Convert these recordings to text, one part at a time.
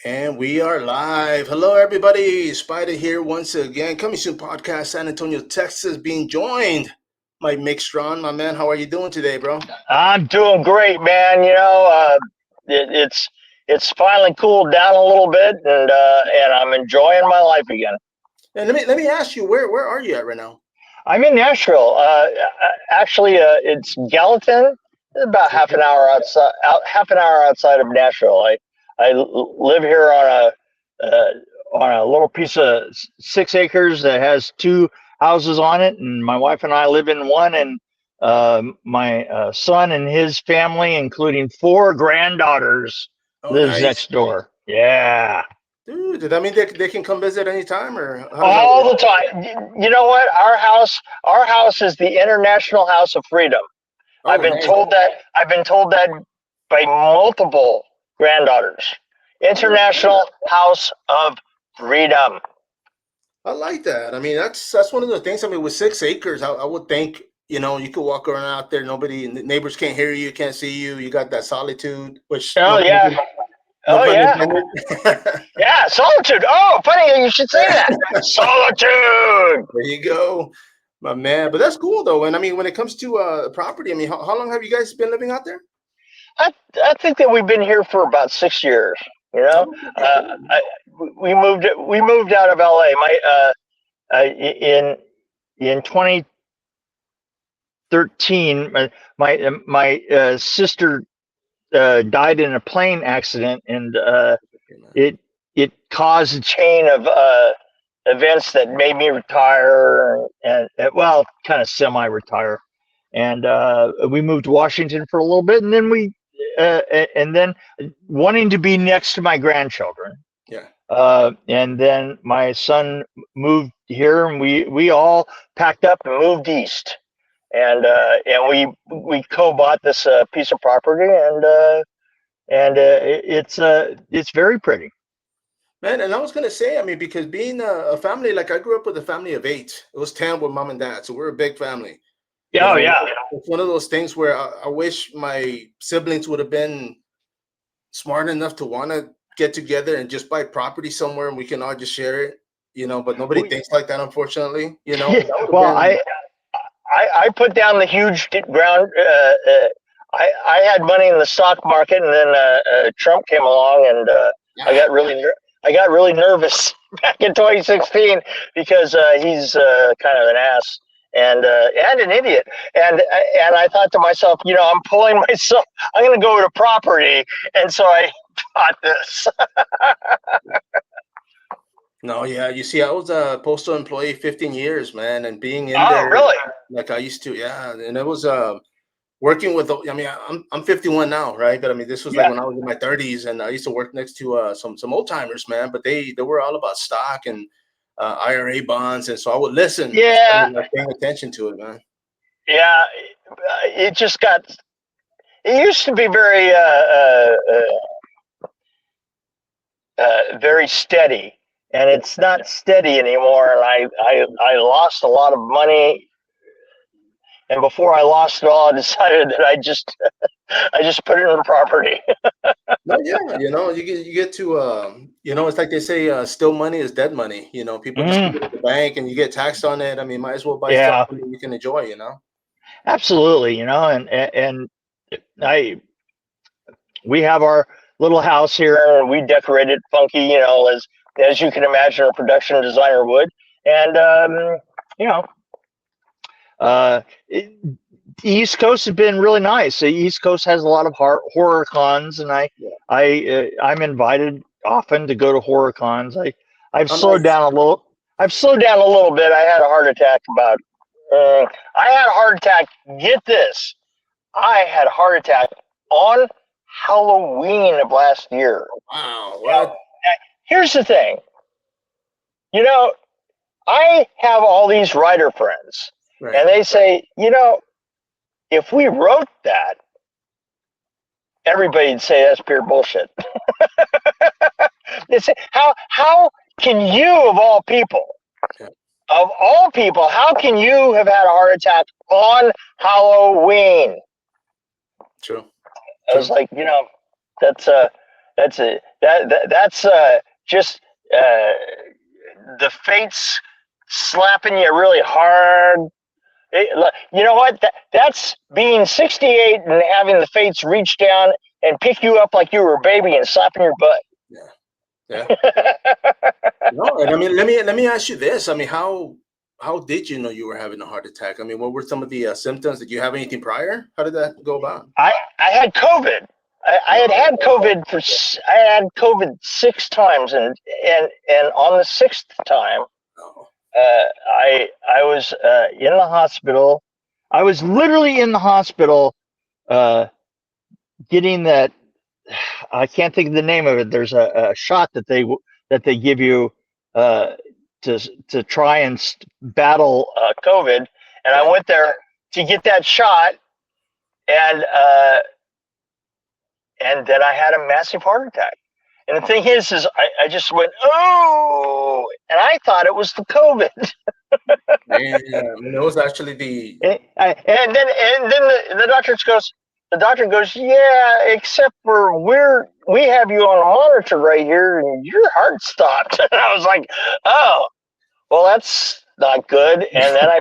And we are live. Hello, everybody. Spider here once again. Coming soon podcast, San Antonio, Texas. Being joined by Mick Strawn. My man, how are you doing today, bro? I'm doing great, man. It's finally cooled down a little bit, and I'm enjoying my life again. And let me ask you, where are you at right now? I'm in Nashville. Actually, it's Gallatin, about half an hour outside of Nashville. I live here on a little piece of 6 acres that has two houses on it, and my wife and I live in one, and my son and his family, including four granddaughters, Oh, lives nice, next door. Yeah, dude. Did that mean they can come visit anytime, or how does that all work? the time. You know what? Our house is the International House of Freedom. Oh, nice. I've been told that by multiple granddaughters. Oh, International House of Freedom. I like that. I mean, that's one of the things. I mean, with 6 acres, I would think you could walk around out there. Nobody, neighbors can't hear you, can't see you. You got that solitude, which Oh yeah. no Oh pun yeah. intended. Yeah. Solitude. Oh, funny you should say that. Solitude. There you go, my man. But that's cool though. And I mean, when it comes to property, I mean, how long have you guys been living out there? I I think that we've been here for about 6 years. You know, Oh, okay, uh, cool. I, we moved out of L.A. In 2013, my sister died in a plane accident, and Okay, man. it it caused a chain of events that made me retire and well, kind of semi-retire. And we moved to Washington for a little bit, and then uh, and then wanting to be next to my grandchildren. Yeah. And then my son moved here, and we all packed up and moved east. And we co-bought this piece of property, and it's very pretty. Man, and I was gonna say, I mean, because being a family, like I grew up with a family of eight. It was 10 with mom and dad, so we're a big family. You Oh know, yeah. it's one of those things where I wish my siblings would have been smart enough to want to get together and just buy property somewhere and we can all just share it. But nobody We, thinks like that, unfortunately. But that would have well, been. I put down the huge ground. I had money in the stock market, and then Trump came along, and Ah, I got really nervous back in 2016 because he's kind of an ass and an idiot. And I thought to myself, I'm pulling myself. I'm going to go to property, and so I bought this. no, yeah. You see, I was a postal employee 15 years, man, and being in Oh, there really? like I used to, yeah. And it was working with. I mean, I'm 51 now, right? But I mean, this was like Yeah. when I was in my 30s, and I used to work next to some old timers, man. But they were all about stock and IRA bonds, and so I would listen, Yeah. started like paying attention to it, man. Yeah. It just got. It used to be very steady, and Yeah. it's not steady anymore. And I lost a lot of money, and before I lost it all, I decided that I just put it in property. No, yeah, you get to it's like they say, still money is dead money. People just keep it at Mm, the bank and you get taxed on it. I mean, might as well buy yeah, something that you can enjoy. absolutely. And I we have our little house here, and we decorate it funky, as you can imagine a production designer would. And you know, uh, it, the East Coast has been really nice. The East Coast has a lot of horror cons, and Yeah. I'm invited often to go to horror cons. I've Oh, slowed nice. down a little. I've slowed down a little bit. I had a heart attack about. I had a heart attack. Get this. I had a heart attack on Halloween of last year. Wow. Now, What? here's the thing. You know, I have all these writer friends, Right. and they say, if we wrote that, everybody'd say that's pure bullshit. They say, how can you, Yeah. of all people, how can you have had a heart attack on Halloween? True. I was True. like, that's a that's a that's just uh, the fates slapping you really hard. You know what? That's being 68 and having the fates reach down and pick you up like you were a baby and slapping your butt. Yeah. No, and I mean, let me ask you this. I mean, how did you know you were having a heart attack? I mean, what were some of the symptoms? Did you have anything prior? How did that go about? I had COVID. I had COVID I had COVID 6 times, and on the 6th time, Oh, I was in the hospital. I was literally in the hospital, uh, getting that. I can't think of the name of it. There's a shot that they give you uh, to try and battle COVID, and I right. went there to get that shot, and then I had a massive heart attack. And the thing is I just went, oh, and I thought it was the COVID. Man, I mean, it was actually the And then the doctor goes, yeah, except for we have you on a monitor right here, and your heart stopped. And I was like, oh, well, that's not good. And then I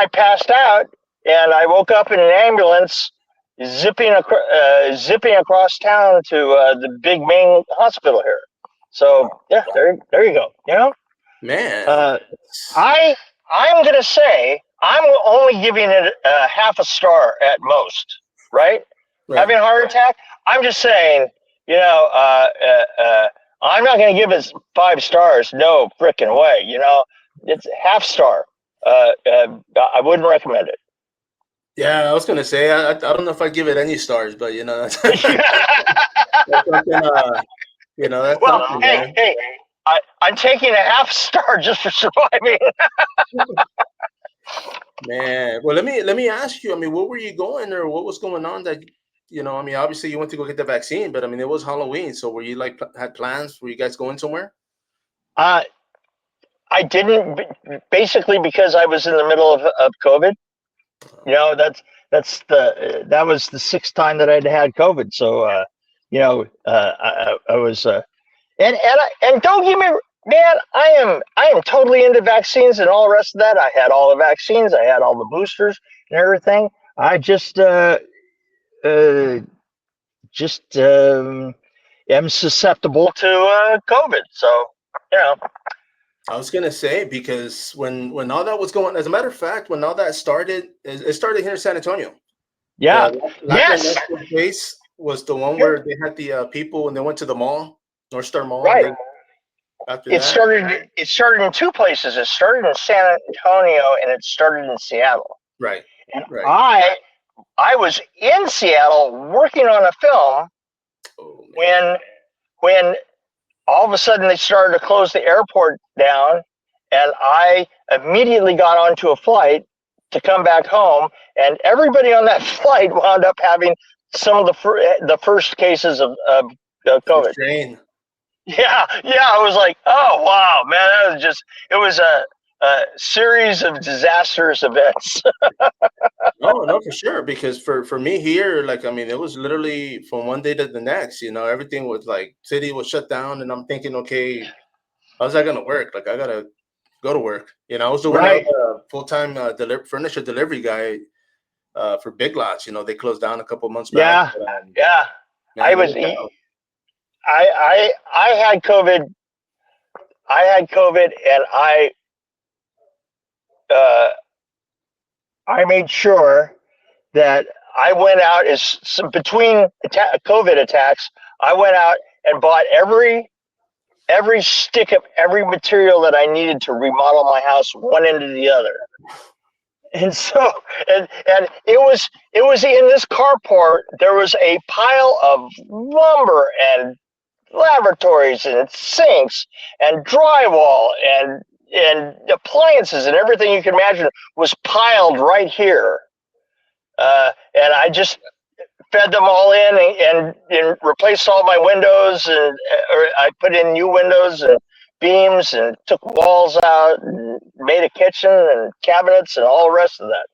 passed out, and I woke up in an ambulance, zipping across town to the big main hospital here. So yeah, there you go. You know, man. uh, I'm gonna say I'm only giving it a half a star at most. Right? Right. Having a heart attack. I'm just saying. You know, I'm not gonna give it 5 stars. No freaking way. You know, it's half star. I wouldn't recommend it. Yeah, I was gonna say I don't know if I give it any stars, but that's something. That's Well, something, hey, man. hey, I'm taking a half star just for surviving. Man, well, let me ask you. I mean, what were you going, or what was going on that I mean, obviously you went to go get the vaccine, but I mean, it was Halloween, so were you like had plans? Were you guys going somewhere? uh, I didn't basically because I was in the middle of COVID. You know, that was the 6th time that I'd had COVID. So, I was, and don't get me, man, I am totally into vaccines and all the rest of that. I had all the vaccines, I had all the boosters and everything. I uh, just am susceptible to COVID. So, you know, I was gonna say because when all that was going, as a matter of fact, when all that started, it started here in San Antonio. yeah, The Lackland yes, Expo place was the one yep, where they had the people and they went to the mall, North Star Mall, and right. they after that, It started in 2 places. It started in San Antonio and it started in Seattle. right, And right. I was in Seattle working on a film Oh man, when when all of a sudden they started to close the airport down, and I immediately got onto a flight to come back home, and everybody on that flight wound up having some of the first cases of first COVID. train. Yeah, yeah. I was like, oh wow, man, it was a series of disastrous events. No, no, for sure. Because for me here, like I mean, it was literally from one day to the next. Everything was like city was shut down, and I'm thinking, okay, how's that gonna work? Like I gotta go to work. I was doing I was Right. a full time furniture delivery guy for Big Lots. They closed down a couple months back. Yeah, But, yeah. I man, it was was I had COVID. I had COVID, and uh, I made sure that I went out between COVID attacks. I went out and bought every stick of every material that I needed to remodel my house, one end to the other. And so, and it was in this carport. There was a pile of lumber and lavatories and sinks and drywall and appliances and everything you can imagine was piled right here. And I just fed them all in and replaced all my windows, and or I put in new windows and beams and took walls out and made a kitchen and cabinets and all the rest of that.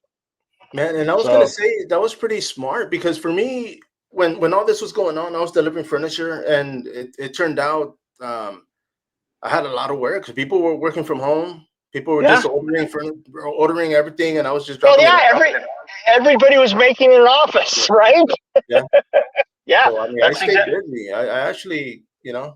man, and I was gonna So say that was pretty smart because for me, when all this was going on, I was delivering furniture, and it turned out I had a lot of work because people were working from home. People were just Yeah. ordering everything, and I was just Well, dropping it yeah. off. Everybody was making an office, right? Yeah. Yeah. So I mean, I That's stayed exactly. busy. I actually,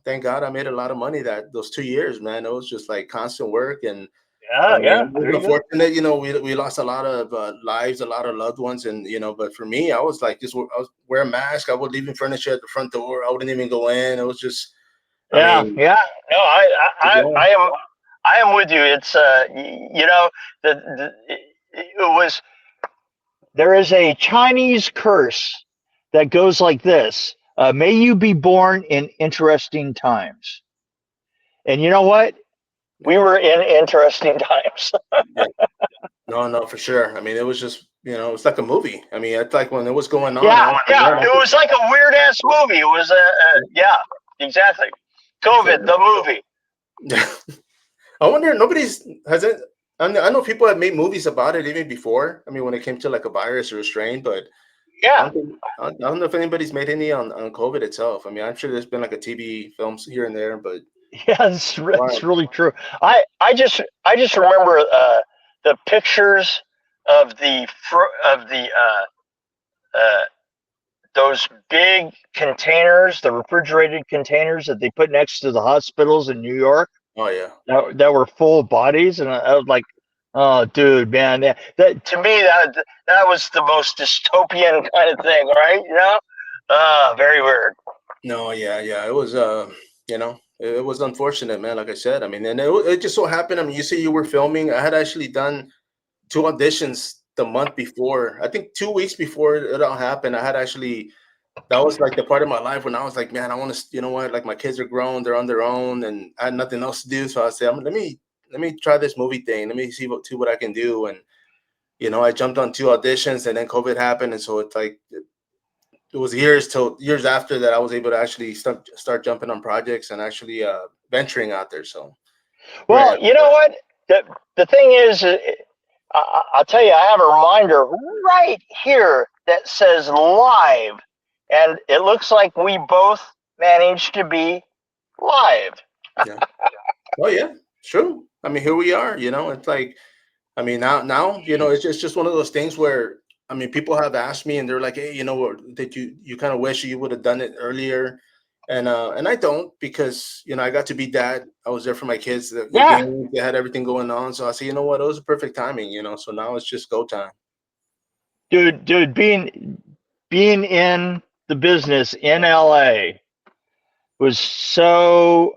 thank God I made a lot of money that those 2 years, man. It was just like constant work, and I Yeah. Yeah. mean, it There was you go. unfortunate. We lost a lot of lives, a lot of loved ones, and but for me, I was like, I was wear a mask. I was leaving furniture at the front door. I wouldn't even go in. It was just, I Yeah. mean, Yeah. No, yeah. I am. I am with you. It's it was there is a Chinese curse that goes like this: May you be born in interesting times. And you know what? We Yeah. were in interesting times. Yeah. No, no, for sure. I mean, it was just, it's like a movie. I mean, it's like when it was going on, I Yeah, was like, yeah. man, It was like a weird ass movie. It was yeah, exactly. COVID, so the movie. I wonder, nobody's has it. I know people have made movies about it even before. I mean, when it came to like a virus or a strain, but Yeah, I don't know if anybody's made any on COVID itself. I mean, I'm sure there's been like a TV films here and there, but yeah. It's wow. really true. I just remember the pictures of the uh, those big containers, the refrigerated containers that they put next to the hospitals in New York Oh yeah. that were full of bodies, and I was like, "Oh, dude, man, that to me that was the most dystopian kind of thing, right? Very weird." No, yeah, yeah. It was it was unfortunate, man. Like I said, I mean, and it just so happened. I mean, you say you were filming. I had actually done two auditions the month before. I think 2 weeks before it all happened. I had actually that was like the part of my life when I was like, man, I want to, you know what? Like my kids are grown, they're on their own, and I had nothing else to do. So I said, let me try this movie thing. Let me see what I can do. And I jumped on two auditions, and then COVID happened, and so it's like it was years till years after that I was able to actually start jumping on projects and actually venturing out there. So here I Well, am. you know what? The thing is, I'll tell you, I have a reminder right here that says live, and it looks like we both managed to be live. Yeah. Oh yeah, true. I mean, here we are. It's like I mean, now it's just one of those things where I mean, people have asked me and they're like, "Hey, what did you kind of wish you would have done it earlier?" And I don't because I got to be dad. I was there for my kids. The Yeah, game, they had everything going on, so I said, you know what, it was perfect timing. So now it's just go time. dude, being in the business in LA was so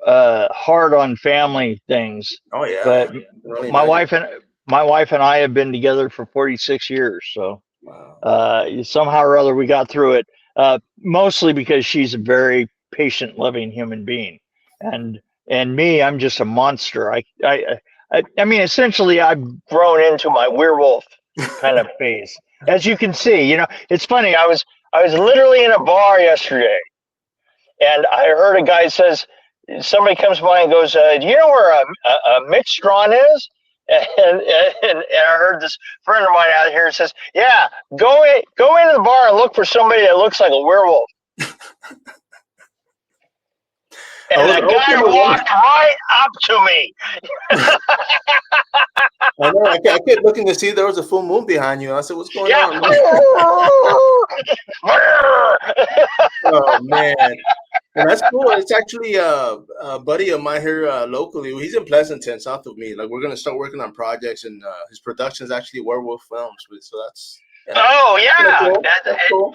hard on family things, Oh yeah, but I can only my imagine. wife and my wife and I have been together for 46 years, so Wow. somehow or other we got through it. Mostly because she's a very patient, loving human being, and me, I'm just a monster. I mean, essentially, I've grown into my werewolf kind of phase, as you can see. It's funny. I was literally in a bar yesterday, and I heard a guy says somebody comes by and goes, "Do you know where Mick Strawn is?" And I heard this friend of mine out here says, "Yeah, go into the bar and look for somebody that looks like a werewolf." I And was the guy also wondering. walked right up to me. I know. I kept looking to see if there was a full moon behind you. I said, "What's going Yeah. on, man?" Oh man. And that's cool. It's actually a buddy of mine here locally. He's in Pleasanton, south of me. Like we're gonna start working on projects, and his production is actually Werewolf Films. So that's Oh kind of yeah, cool. That's cool.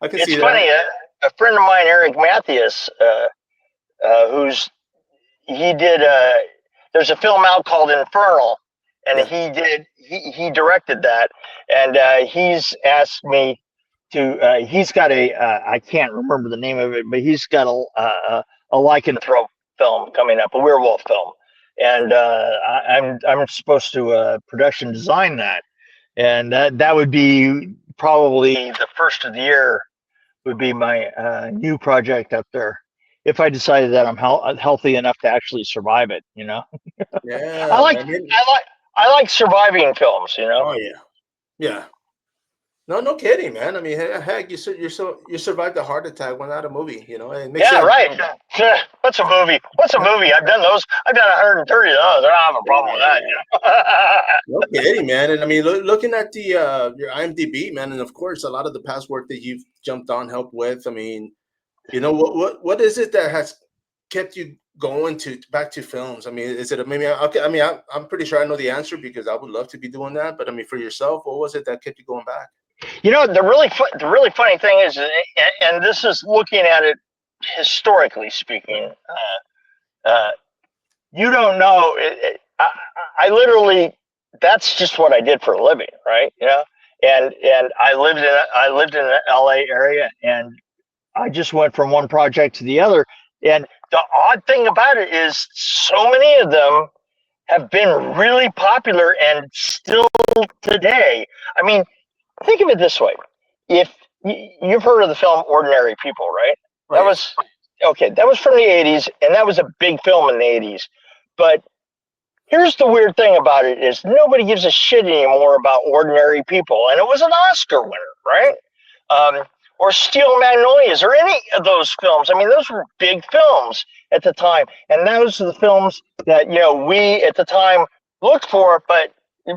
I can it's see that. funny. A friend of mine, Eric Mathias, who's he did there's a film out called Infernal, and Yeah, he directed that, and he's asked me to he's got a I can't remember the name of it, but he's got a lycanthrope film coming up, a werewolf film, and I'm supposed to production design that, and that would be probably the first of the year, would be my new project up there, if I decided that I'm healthy enough to actually survive it. I yeah, like man. I like I like surviving films. Oh yeah, yeah. No, no kidding, man. I mean, heck, you survived a heart attack without a movie. You know, it makes Yeah, sense. right. What's a movie? What's a movie? I've done those. I've done 130 of those. I don't have a problem with that. No kidding, man. And I mean, looking at the your IMDb, man, and of course, a lot of the past work that you've jumped on help with. I mean, you know, what is it that has kept you going to back to films? I mean, is it maybe okay? I mean, I'm pretty sure I know the answer because I would love to be doing that. But I mean, for yourself, what was it that kept you going back? You know, the really funny thing is, and this is looking at it historically speaking. Uh, you don't know. I literally, that's just what I did for a living, right? You know, and I lived in the L.A. area, and I just went from one project to the other. And the odd thing about it is, so many of them have been really popular and still today. I mean, think of it this way: if you've heard of the film Ordinary People, right? Oh That yeah, was okay. That was from the '80s, and that was a big film in the '80s. But here's the weird thing about it is nobody gives a shit anymore about Ordinary People, and it was an Oscar winner, right? Um, or Steel Magnolias, or any of those films. I mean, those were big films at the time, and those are the films that we at the time looked for. But you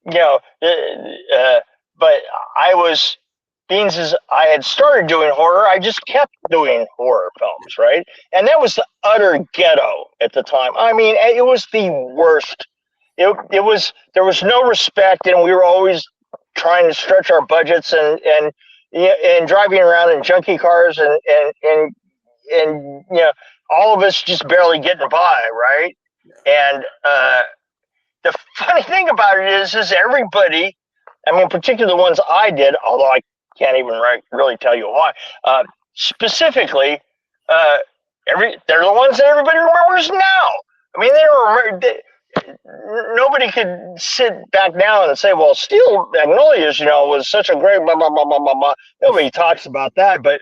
know, but I was Beans as I had started doing horror, I just kept doing horror films, right? And that was the utter ghetto at the time. I mean, it was the worst. It was there was no respect, and we were always trying to stretch our budgets and driving around in junkie cars and all of us just barely getting by, right? And the funny thing about it is everybody, I mean, particularly the ones I did, although I can't even really tell you why, specifically, uh, they're the ones that everybody remembers now. I mean, nobody could sit back down and say, well, Steel Magnolias, was such a great blah, blah, blah, blah, blah, blah. Nobody talks about that. But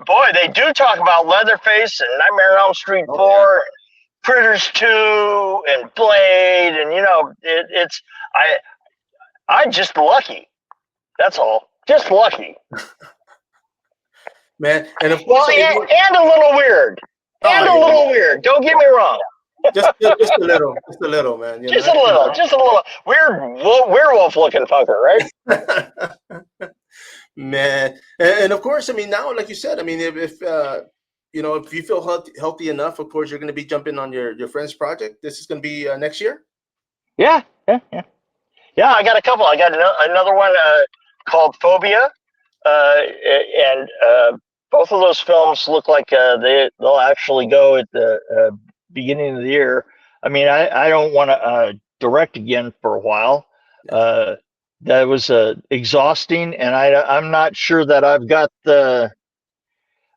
boy, they do talk about Leatherface and Nightmare on Elm Street oh yeah. 4, Critters 2, and Blade, and it's I'm just lucky. That's all. Just lucky. Man, and of Well, course, I mean, and a little weird. oh And a little weird. Don't get me wrong. just a little, man. You Just a little. Just a little. Weird werewolf looking fucker, right? know, man, and of course, I mean, now, like you said, I mean, if you know, if you feel healthy enough, of course, you're going to be jumping on your friend's project. This is going to be next year. Yeah. Yeah. Yeah. Yeah. I got a couple. I got another one called Phobia. And both of those films look like they'll actually go at the beginning of the year. I mean, I don't want to direct again for a while. That was exhausting, and I'm not sure that I've got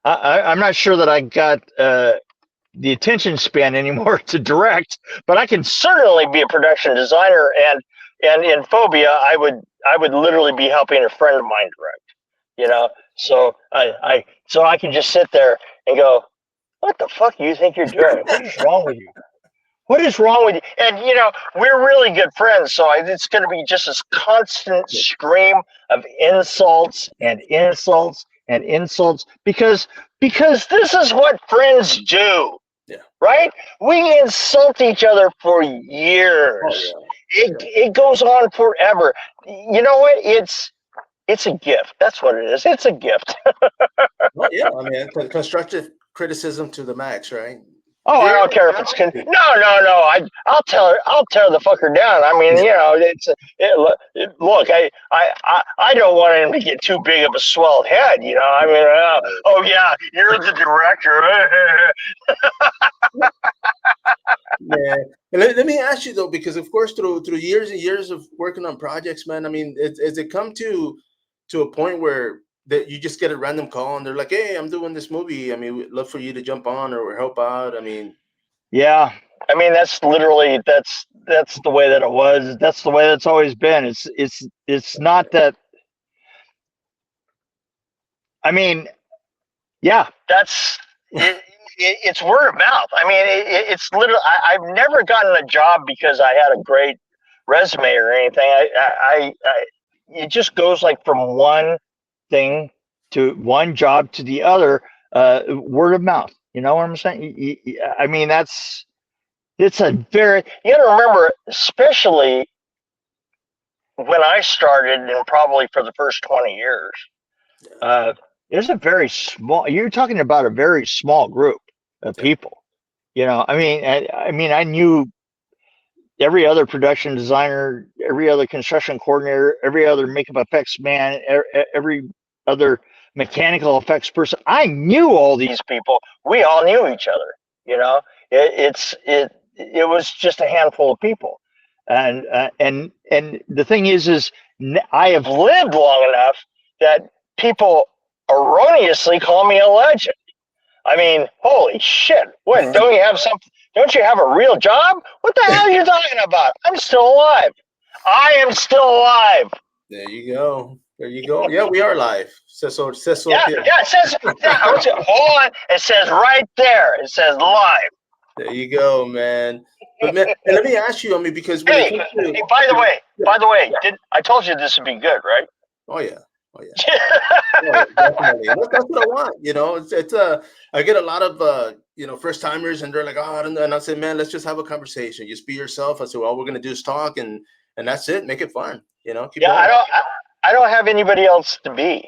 I'm not sure that I got the attention span anymore to direct. But I can certainly be a production designer, and in Phobia, I would literally be helping a friend of mine direct. So I can just sit there and go, what the fuck do you think you're doing? What is wrong with you? What is wrong with you? And we're really good friends, so it's going to be just this constant stream of insults and insults and insults because this is what friends do, Yeah. right? We insult each other for years. Oh, It goes on forever. You know what? It's a gift. That's what it is. It's a gift. well, yeah. I mean, constructive criticism to the max, right? Oh, I don't care if it's no. I'll tear the fucker down. I mean, look. I don't want him to get too big of a swelled head. I mean, oh yeah, you're the director. Yeah. And let me ask you though, because of course, through years and years of working on projects, man. I mean, has it come to a point where that you just get a random call and they're like, "Hey, I'm doing this movie. I mean, we'd love for you to jump on or help out." I mean, Yeah, I mean that's the way that it was. That's the way that's always been. It's not that. I mean, yeah, that's it's word of mouth. I mean, it's literally. I've never gotten a job because I had a great resume or anything. it just goes like from one thing to one job to the other, word of mouth. You know what I'm saying? I mean, it's a very, you got to remember, especially when I started, and probably for the first 20 years, there's a very small, you're talking about a very small group of Yeah. people. You know, I mean, I knew every other production designer, every other construction coordinator, every other makeup effects man, every other mechanical effects person. I knew all these people. We all knew each other. You know, it was just a handful of people, and the thing is I have lived long enough that people erroneously call me a legend. I mean, holy shit! What, don't you have something? Don't you have a real job? What the hell are you talking about? I'm still alive. I am still alive. There you go. There you go. Yeah, we are live. Says so up Yeah, here. yeah. It says. Yeah, hold on. It says right there. It says live. There you go, man. But man, and let me ask you, I mean, because when it Hey, comes to hey. By the way, yeah, I told you this would be good, right? oh yeah, oh yeah. Oh, yeah, definitely. And that's what I want. You know, I get a lot of first timers, and they're like, oh, I don't know. And I say, man, let's just have a conversation. Just be yourself. I said, all we're gonna do is talk, and that's it. Make it fun. You know, keep Yeah, going. I don't have anybody else to be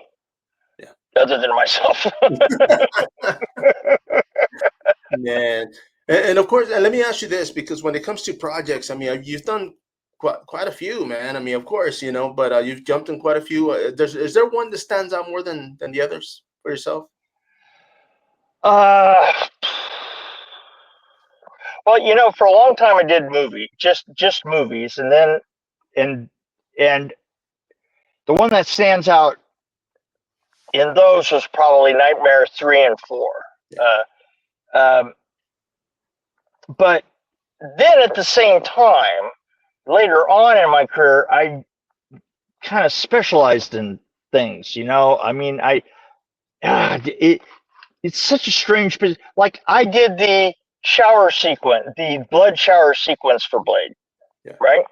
Yeah, other than myself. man. And of course, and let me ask you this, because when it comes to projects, I mean, you've done quite a few, man. I mean, of course, but you've jumped in quite a few. Is there one that stands out more than the others for yourself? uh, well, for a long time I did just movies, and then and and the one that stands out in those was probably Nightmare 3 and 4. Yeah, Um, but then at the same time, later on in my career, I kind of specialized in things. I mean, it's such a strange, like I did the shower sequence, the blood shower sequence for Blade, yeah. right?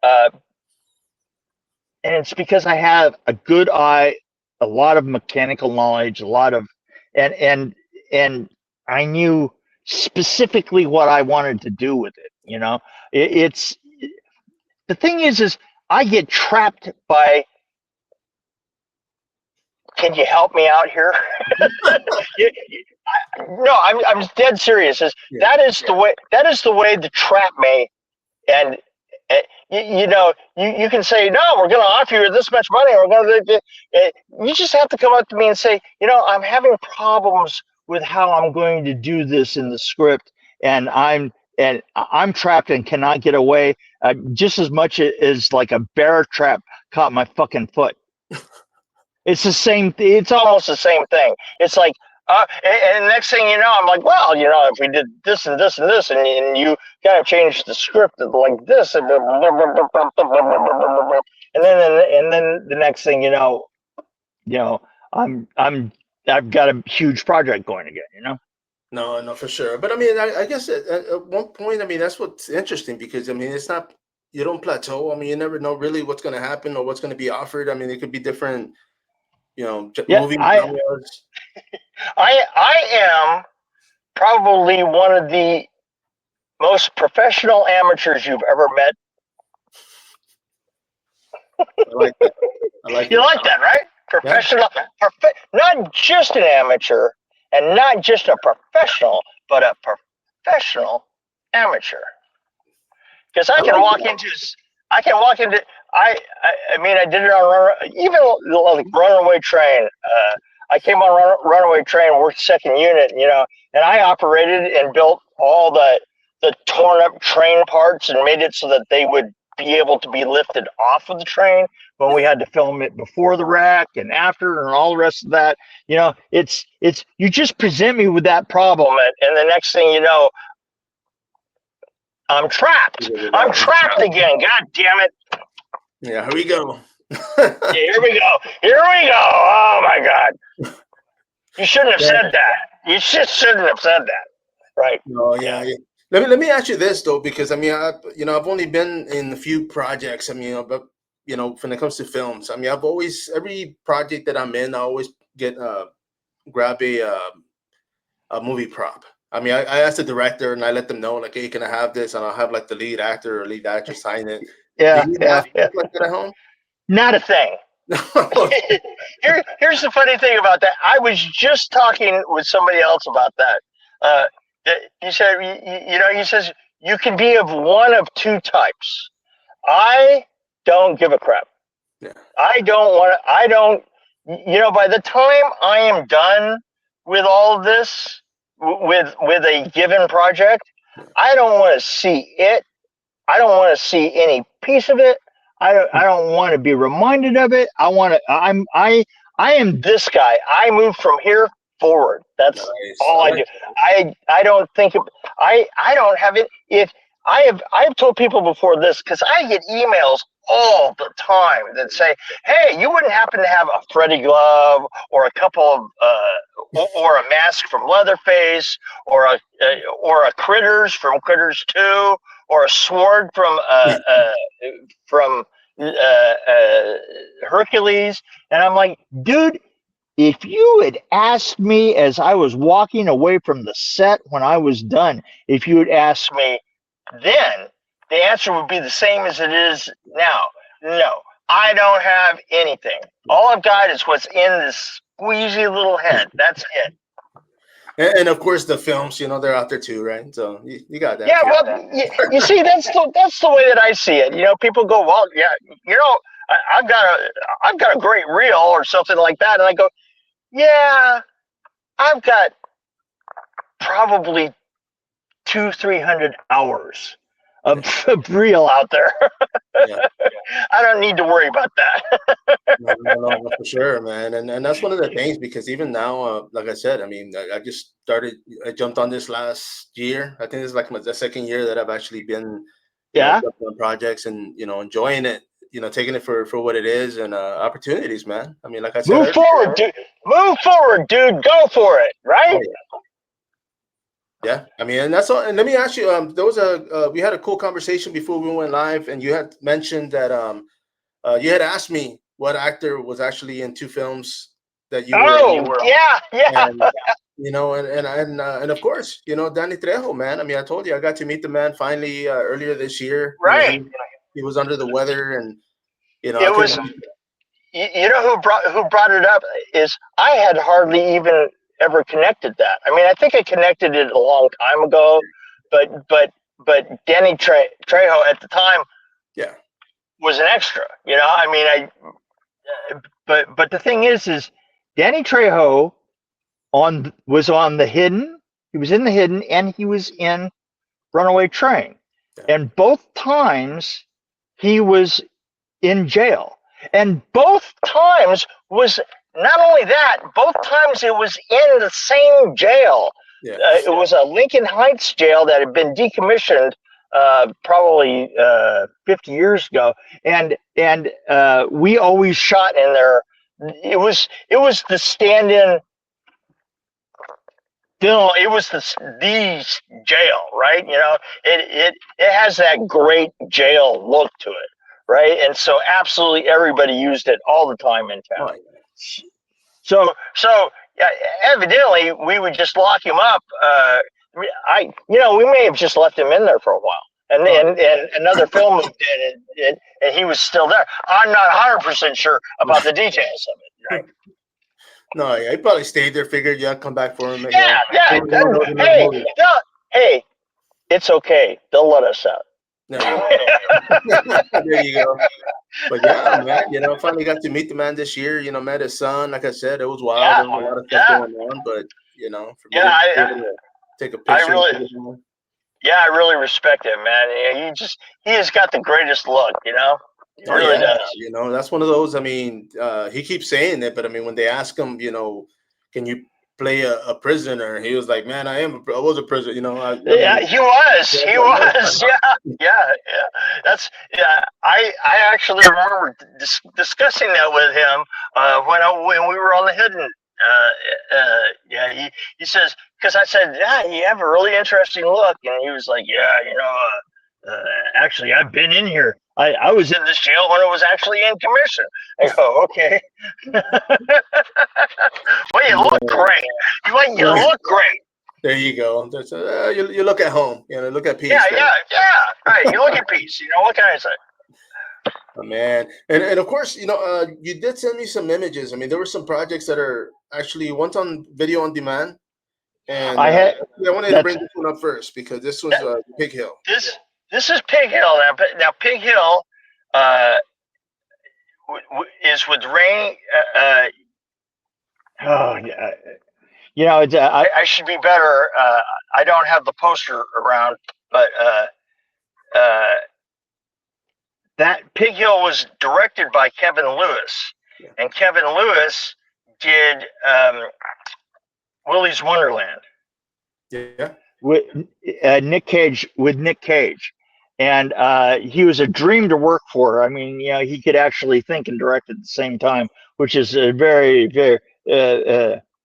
Uh, and it's because I have a good eye, a lot of mechanical knowledge, a lot of, and I knew specifically what I wanted to do with it. It's the thing is I get trapped by. Can you help me out here? No, I'm dead serious. Yeah. That is the way the trap may, and you can say, no, we're going to offer you this much money. We're going to. You just have to come up to me and say, I'm having problems with how I'm going to do this in the script, and I'm trapped and cannot get away, just as much as like a bear trap caught my fucking foot. It's the same. It's almost the same thing. It's like, and the next thing you know, I'm like, well, if we did this and this and this, and you kind of changed the script like this, and then the next thing I've got a huge project going again. No, no, for sure. But I mean, I guess at one point, I mean, that's what's interesting, because I mean, it's not, you don't plateau. I mean, you never know really what's going to happen or what's going to be offered. I mean, it could be different, Yeah, movie I genres. I I am probably one of the most professional amateurs you've ever met. I like that. I like You it. like that, right? Yeah. Professional, not just an amateur, and not just a professional, but a professional amateur. Because I like that. I can walk into, I mean, I did it on even like Runaway Train. I came on Runaway Train, worked second unit, and I operated and built all the torn up train parts and made it so that they would be able to be lifted off of the train when we Yeah. had to film it before the wreck and after and all the rest of that. It's you just present me with that problem, and the next thing you know, I'm trapped. I'm trapped again. God damn it. Yeah, here we go. Yeah, here we go. Here we go. Oh my God. You shouldn't have Yeah. said that. You just shouldn't have said that. Right. No, yeah, Yeah. yeah. Let me ask you this though, because I mean, I've only been in a few projects. I mean, but when it comes to films, I mean, I've always every project that I'm in, I always get grab a movie prop. I mean, I asked the director and I let them know like, hey, can I have this? And I'll have like the lead actor or lead actress sign it. Do Yeah, you yeah, have yeah. stuff like that at home? Not a thing. Here's the funny thing about that. I was just talking with somebody else about that. Uh, he said, he says you can be of one of two types. I don't give a crap. Yeah, I don't want to. I don't. By the time I am done with all of this, with a given project, yeah, I don't want to see it. I don't want to see any piece of it. I don't want to be reminded of it. I want to. I am this guy. I move from here forward. That's nice. I all I like do. I don't think I don't have it. If I have told people before this because I get emails all the time that say, "Hey, you wouldn't happen to have a Freddy glove or a couple of or a mask from Leatherface or a Critters from Critters 2 or a sword from uh, uh, Hercules," and I'm like, dude, if you had asked me as I was walking away from the set when I was done, if you had asked me then, the answer would be the same as it is now. No, I don't have anything. All I've got is what's in this squeezy little head. That's it. and of course the films, they're out there too, right? So you got that Yeah, too. well, you see, that's the way that I see it. People go, well, yeah, I've got a great reel or something like that, and I go, yeah, I've got probably 200-300 hours Yeah, of reel out there. yeah. I don't need to worry about that. No, no, no, no, for sure, man, and that's one of the things because even now, like I said, I mean, I just started. I jumped on this last year. I think this is like the second year that I've actually been, Yeah, jumping on projects and enjoying it. Taking it for what it is and opportunities, man. I mean, like I said move earlier. forward, dude. Move forward, dude. Go for it. Oh Right? yeah, I mean, and that's all. And let me ask you, there was we had a cool conversation before we went live, and you had mentioned that you had asked me what actor was actually in two films that you were Oh, on, yeah, yeah. and and of course, Danny Trejo, man. I mean, I told you I got to meet the man finally earlier this year. Right. He was under the weather, and I It couldn't. was. Who brought it up is I had hardly even ever connected that. I mean, I think I connected it a long time ago, but Danny Trejo at the time Yeah, was an extra. I mean, but the thing is Danny Trejo was on the Hidden. He was in the Hidden, and he was in Runaway Train, yeah, and both times he was in jail. And both times was not only that, both times it was in the same jail. yeah. It was a Lincoln Heights jail that had been decommissioned probably 50 years ago, and we always shot in there. It was the stand-in film. It was the jail, right? It has that great jail look to it, right? And so absolutely everybody used it all the time in town. Oh, yeah. So yeah, evidently we would just lock him up. We may have just left him in there for a while, and Oh, and another film moved in, and he was still there. I'm not 100% sure about the details of it. Right? no, yeah, he probably stayed there. Figured, yeah, come back for him. Yeah, yeah. Maybe one of those another Hey, movie. no, hey, it's okay. They'll let us out. Yeah, yeah. There you go. But yeah, man, I finally got to meet the man this year. Met his son. Like I said, it was wild. Yeah, There was a lot of stuff yeah, going on, but for me yeah. to be I, able to take a I picture really, with him, yeah, I really respect him, man. He has got the greatest look. He oh really yeah, does. that's one of those. I mean, he keeps saying it, but I mean, when they ask him, can you play a prisoner? He was like, man, I was a prisoner. I Yeah, mean, he was. yeah, He but no, was. Yeah, yeah, yeah. Yeah. I actually remember discussing that with him when we were on the Hidden. Yeah, he says because I said, yeah, you have a really interesting look, and he was like, yeah, actually, I've been in here. I was in this jail when it was actually in commission. I go, okay. Well, you look great. You look great. There you go. That's, you look at home. Look at Yeah, peace, man. yeah. Right. You look at peace. What can I say? Oh, man, and of course, you did send me some images. I mean, there were some projects that are actually one's on video on demand, and I had I wanted to that's bring this one up first because this was that, Pig Hill. this is Pig Hill now. Pig Hill uh, is with Rain. Oh yeah. It's, I should be better. I don't have the poster around, but uh, that Pig Hill was directed by Kevin Lewis, Yeah. and Kevin Lewis did Willy's Wonderland. Yeah. With Nick Cage, and he was a dream to work for. I mean, he could actually think and direct at the same time, which is a very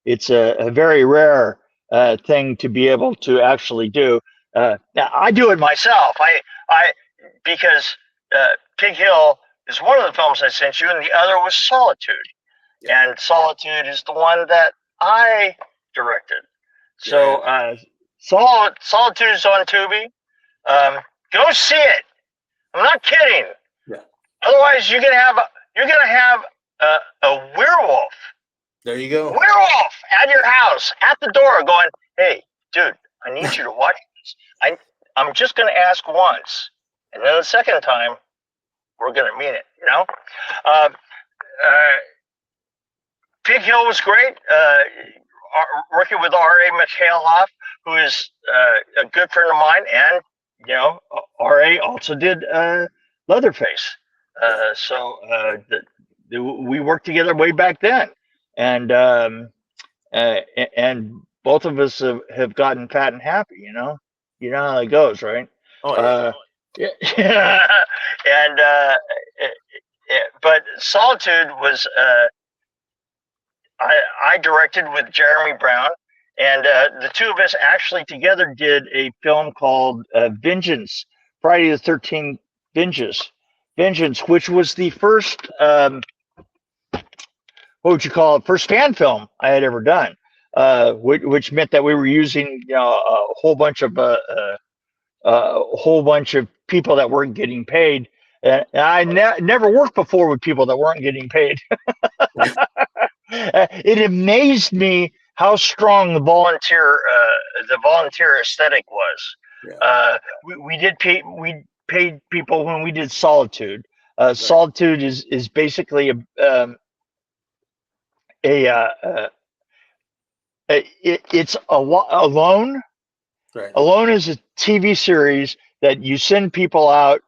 it's a very rare thing to be able to actually do. Now I do it myself. I because Pig Hill is one of the films I sent you, and the other was Solitude, and Solitude is the one that I directed. So Solitude is on Tubi. Go see it. I'm not kidding. Yeah. Otherwise, you're gonna have a werewolf. There you go. Werewolf at your house, at the door, going, "Hey, dude, I need you to watch this. I'm just gonna ask once, and then the second time, we're gonna mean it." Uh, Pig Hill was great. Working with R.A. McHalehoff, who is a good friend of mine, and R.A. also did Leatherface. We worked together way back then, and and both of us have gotten fat and happy. You know how it goes, right? Oh yeah. And but Solitude was. I directed with Jeremy Brown, and the two of us actually together did a film called Vengeance, Friday the 13th Vengeance, which was the first, what would you call it, first fan film I had ever done, which meant that we were using a whole bunch of people that weren't getting paid. And I never worked before with people that weren't getting paid. It amazed me how strong the volunteer aesthetic was. Yeah. We paid people when we did Solitude. Solitude is basically it's Alone. Right. Alone is a TV series that you send people out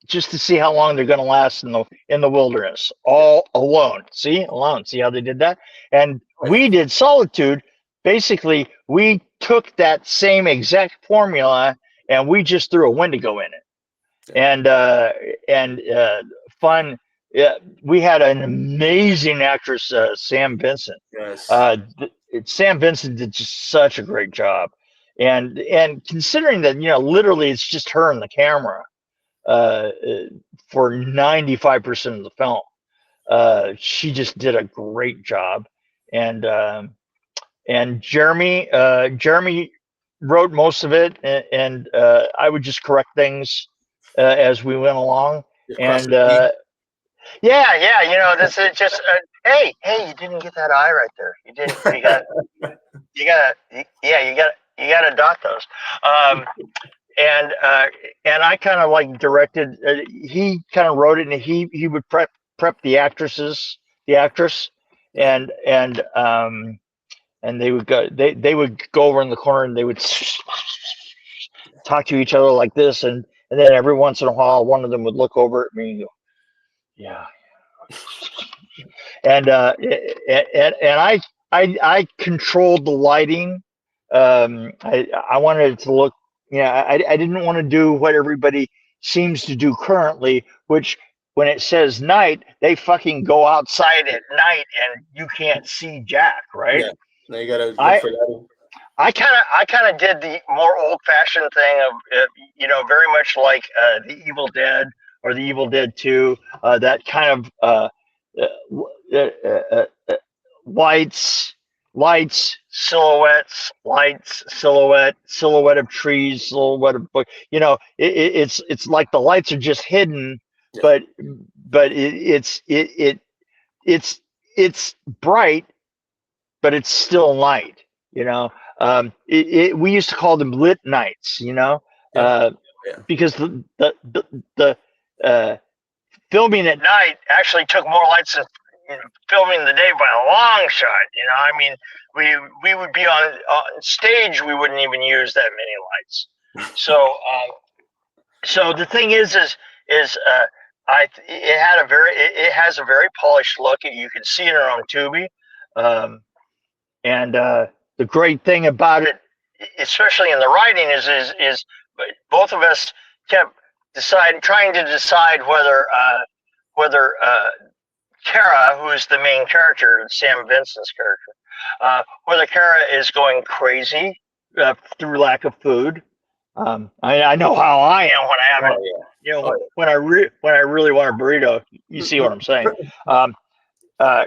just to see how long they're going to last in the wilderness, all alone. See, alone. See how they did that? And we did Solitude. Basically, we took that same exact formula and we just threw a Wendigo in it, and fun. Yeah, we had an amazing actress, Sam Vincent. Yes. Sam Vincent did just such a great job, and considering that literally it's just her and the camera. For 95% of the film, she just did a great job, and Jeremy wrote most of it, and I would just correct things as we went along. And this is just hey, you didn't get that eye right there. You didn't. You gotta dot those. And I kind of like directed. He kind of wrote it, and he would prep the actress, and they would go over in the corner, and they would talk to each other like this, and then every once in a while, one of them would look over at me and go, "Yeah," and I controlled the lighting. I wanted it to look. I didn't want to do what everybody seems to do currently, which when it says night, they fucking go outside at night and you can't see jack, right? Yeah. Now you gotta look for that. I kind of did the more old fashioned thing of very much like the Evil Dead or the Evil Dead 2, that kind of uh, uh, uh, uh, lights, lights, silhouette of trees, silhouette of book. It's like the lights are just hidden, Yeah, but it's it's bright, but it's still night. You know, we used to call them lit nights. yeah, Uh, yeah. because the uh, filming at night actually took more lights than filming the day by a long shot. I mean, we would be on stage, we wouldn't even use that many lights. So the thing is it has a very polished look. You can see it on Tubi. Um, And the great thing about it, especially in the writing, is both of us kept trying to decide whether Kara, who is the main character, Sam Vincent's character, whether Kara is going crazy through lack of food. I know how I am when I Oh haven't. yeah, You know, oh when I really want a burrito, you see what I'm saying. Um, uh,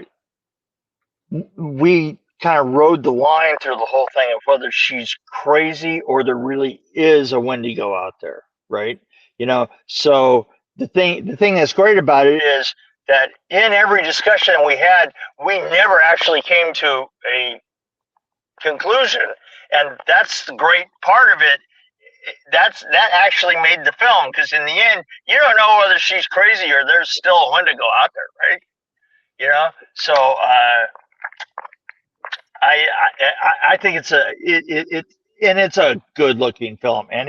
we kind of rode the line through the whole thing of whether she's crazy or there really is a Wendigo out there, right? So the thing that's great about it is that in every discussion we had, we never actually came to a conclusion, and that's the great part of it. That actually made the film, because in the end, you don't know whether she's crazy or there's still a Wendigo out there, right? So I think it's a good looking film, and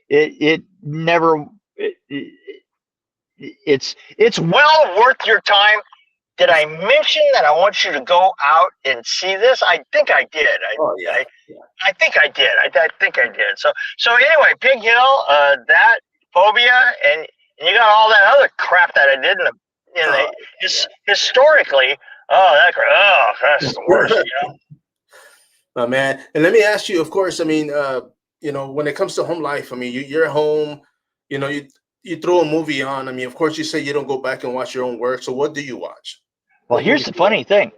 it never it's well worth your time. Did I mention that I want you to go out and see this? I think I did. oh yeah, yeah. I think I did. I think I did. So anyway, Pig Hill, that phobia, and you got all that other crap that I did Oh, historically. That's the worst. my man. And let me ask you, of course, I mean, when it comes to home life, I mean, you're home, you throw a movie on. I mean, of course, you say you don't go back and watch your own work. So what do you watch? Well, What here's movies the do you watch? funny thing.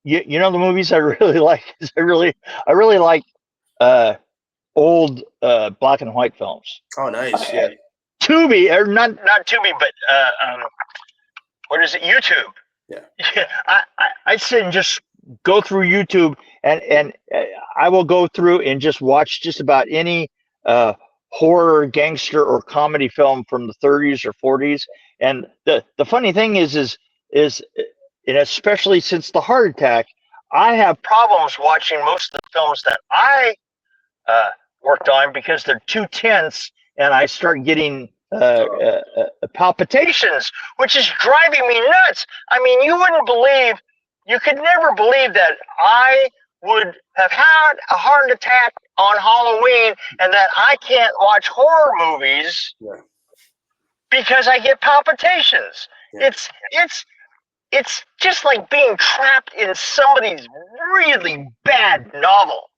The movies I really like is I really like uh, old black and white films. Oh, nice. Uh, Yeah. Tubi, or not Tubi, but what is it? YouTube. Yeah. I sit and just go through YouTube, and I will go through and just watch just about any uh, horror, gangster, or comedy film from the 30s or 40s. And the funny thing is, and especially since the heart attack, I have problems watching most of the films that I uh, worked on because they're too tense, and I start getting Oh, palpitations, which is driving me nuts. I mean, you could never believe that I would have had a heart attack on Halloween and that I can't watch horror movies yeah. because I get palpitations. Yeah. It's just like being trapped in somebody's really bad novel.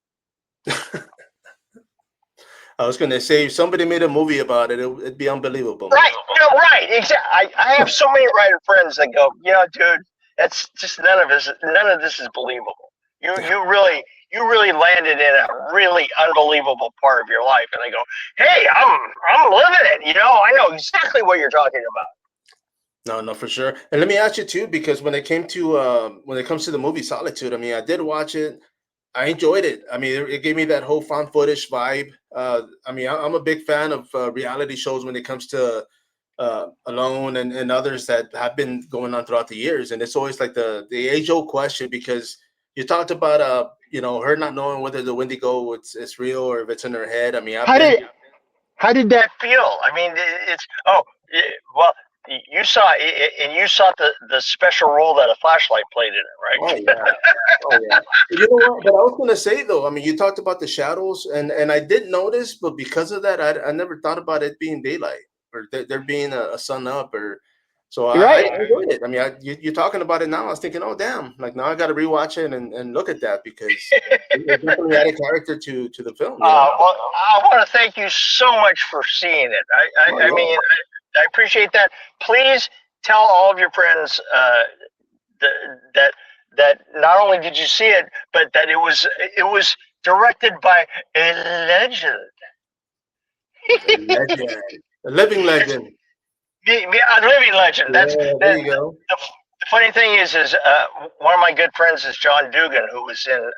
I was gonna say if somebody made a movie about it, it'd be unbelievable, man. Right, right. Exactly. I have so many writer friends that go, dude, that's just none of this is believable. You really landed in a really unbelievable part of your life, and they go, hey, I'm living it. I know exactly what you're talking about. No, no, for sure. And let me ask you too, because when it comes to the movie Solitude, I mean, I did watch it. I enjoyed it. I mean, it gave me that whole found footage vibe. I mean, I'm a big fan of reality shows when it comes to Alone and others that have been going on throughout the years. And it's always like the age old question, because you talked about her not knowing whether the Wendigo it's real or if it's in her head. I mean, I've How been. did how did that feel? I mean, it's well, you saw the special role that a flashlight played in it, Oh right? yeah. Oh yeah. You know what? But I was gonna say though, I mean, you talked about the shadows, and I did notice, but because of that, I never thought about it being daylight or there being a sun up, or So You're I right. enjoyed it. I mean, you're talking about it now. I was thinking, oh damn, like now I got to rewatch it and look at that because it definitely added character to the film. You know. Well, I want to thank you so much for seeing it. Oh I mean, yeah. I appreciate that. Please tell all of your friends that that not only did you see it, but that it was directed by a legend. A legend, a living legend. A living legend. That's Yeah, there that. you go. The funny thing is one of my good friends is John Dugan, who was in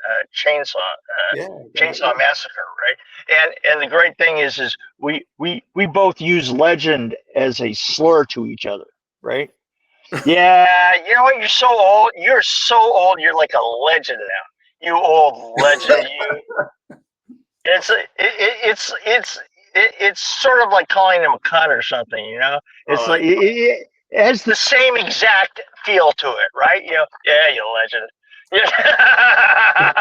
Yeah, Chainsaw Massacre, right? And the great thing is we both use legend as a slur to each other, right? Yeah, you know what? You're so old. You're so old. You're like a legend now. You old legend. It's it's sort of like calling him a cunt or something, you know. It's oh, like it has the same exact feel to it, right? You know, yeah, you legend. Yeah.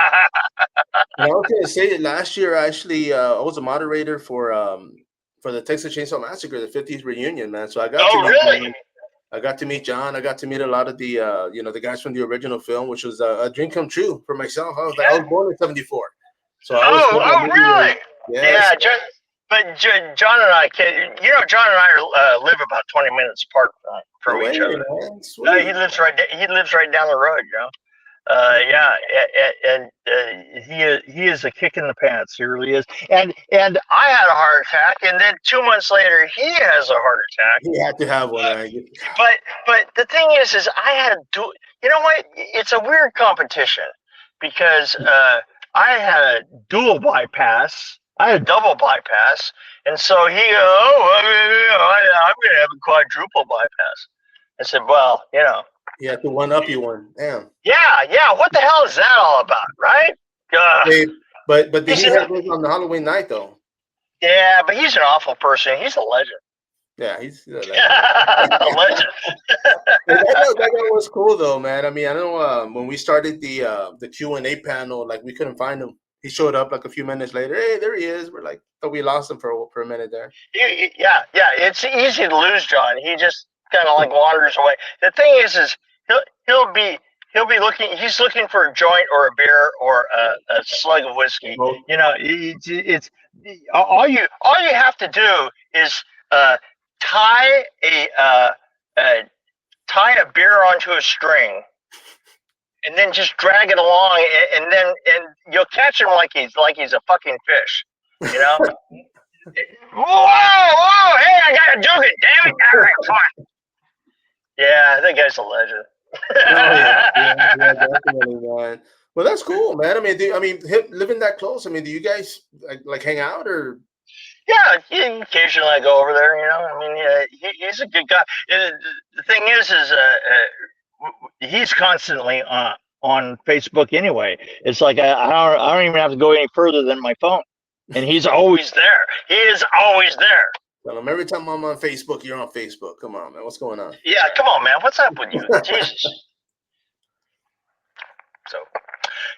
and I was gonna say last year actually I was a moderator for the Texas Chainsaw Massacre, the 50th reunion, man. So I got to Oh, meet really? John. I got to meet John. I got to meet a lot of the the guys from the original film, which was a dream come true for myself. I was born in '74, so I was there. That Oh, movie was really? yes. Yeah, John and I, John and I live about 20 minutes apart No from way, each other. man. Sweet. He lives right down the road, you know. Yeah, and he is a kick in the pants. He really is. And I had a heart attack, and then 2 months later, he has a heart attack. He had to have one, Uh, man. but the thing is I had to do. You know what? It's a weird competition because I had a dual bypass. I had a double bypass, and so he, I'm going to have a quadruple bypass. I said, well, you know. He had to one up you one. Damn. Yeah. What the hell is that all about, right? Uh, Hey, but did he's he an, have this on the Halloween night though? yeah, but he's an awful person. He's a legend. Yeah, he's a legend. A legend. Hey, that guy was cool though, man. I mean, I know when we started the Q&A panel, like we couldn't find him. He showed up like a few minutes later. Hey, there he is. We're like, thought we lost him for a minute there. Yeah. It's easy to lose John. He just kind of like wanders away. The thing is he'll he'll be he'll be looking. He's looking for a joint or a beer or a slug of whiskey. Well, You know, it's all you have to do is uh, tie a tie a beer onto a string and then just drag it along, and you'll catch him like he's a fucking fish. You know. Whoa! Hey, I gotta do it. Damn it! All right, come on. Yeah, that guy's a legend. oh yeah, definitely, man. Well, that's cool, man. I mean, living that close. I mean, do you guys like hang out or? Yeah, occasionally I go over there. You know, I mean, he's a good guy. The thing is he's constantly on Facebook anyway. It's like I don't even have to go any further than my phone, and he's always there. He is always there. Tell him every time I'm on Facebook, you're on Facebook. Come on, man. What's going on? Yeah, come on, man. What's up with you? Jesus. So,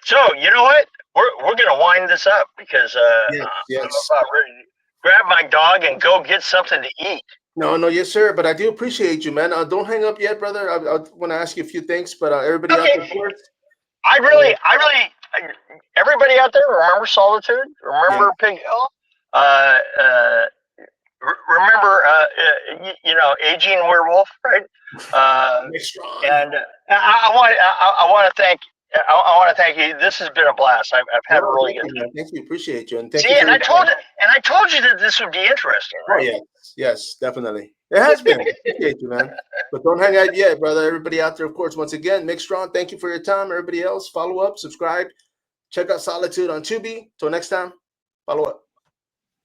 so you know what? We're gonna wind this up because Yes, I'm yes. about ready to grab my dog and go get something to eat. No, no, yes, sir. But I do appreciate you, man. Don't hang up yet, brother. I want to ask you a few things, but everybody out Okay, there, of course. everybody out there, remember Solitude? Yeah, Remember Pig Hill? Uh, uh, Remember, you know, Aging Werewolf, right? Mick Strawn. And I want to thank. I want to thank you. This has been a blast. I've had a No, really thank good you, time. man. Thank you. Appreciate you, and thank you See, for your time. and I told you that this would be interesting, Oh right? yes, yes, definitely. It has been. Appreciate you, man. But don't hang out yet, brother. Everybody out there, of course. Once again, Mick Strawn, thank you for your time. Everybody else, follow up, subscribe, check out Solitude on Tubi. Till next time, follow up.